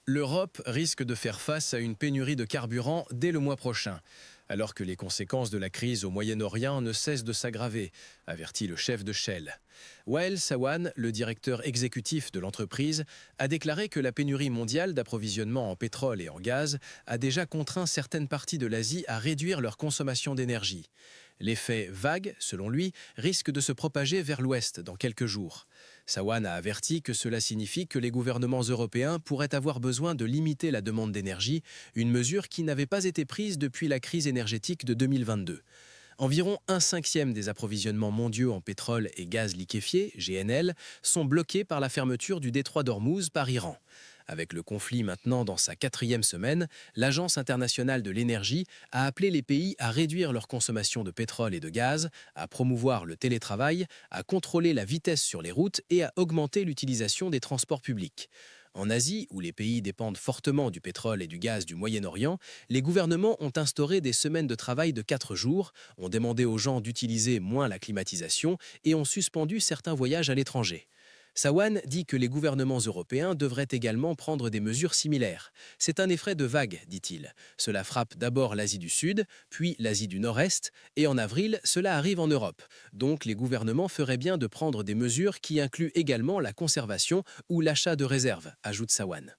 L'Europe risque de faire face à une pénurie de carburant dès le mois prochain, alors que les conséquences de la crise au Moyen-Orient ne cessent de s'aggraver, avertit le chef de Shell. Wael Sawan, le directeur exécutif de l'entreprise, a déclaré que la pénurie mondiale d'approvisionnement en pétrole et en gaz a déjà contraint certaines parties de l'Asie à réduire leur consommation d'énergie. L'effet vague, selon lui, risque de se propager vers l'ouest dans quelques jours. Sawan a averti que cela signifie que les gouvernements européens pourraient avoir besoin de limiter la demande d'énergie, une mesure qui n'avait pas été prise depuis la crise énergétique de 2022. Environ un cinquième des approvisionnements mondiaux en pétrole et gaz liquéfié, GNL, sont bloqués par la fermeture du détroit d'Ormuz par Iran. Avec le conflit maintenant dans sa quatrième semaine, l'Agence internationale de l'énergie a appelé les pays à réduire leur consommation de pétrole et de gaz, à promouvoir le télétravail, à contrôler la vitesse sur les routes et à augmenter l'utilisation des transports publics. En Asie, où les pays dépendent fortement du pétrole et du gaz du Moyen-Orient, les gouvernements ont instauré des semaines de travail de 4 jours, ont demandé aux gens d'utiliser moins la climatisation et ont suspendu certains voyages à l'étranger. Sawan dit que les gouvernements européens devraient également prendre des mesures similaires. C'est un effet de vague, dit-il. Cela frappe d'abord l'Asie du Sud, puis l'Asie du Nord-Est, et en avril, cela arrive en Europe. Donc les gouvernements feraient bien de prendre des mesures qui incluent également la conservation ou l'achat de réserves, ajoute Sawan.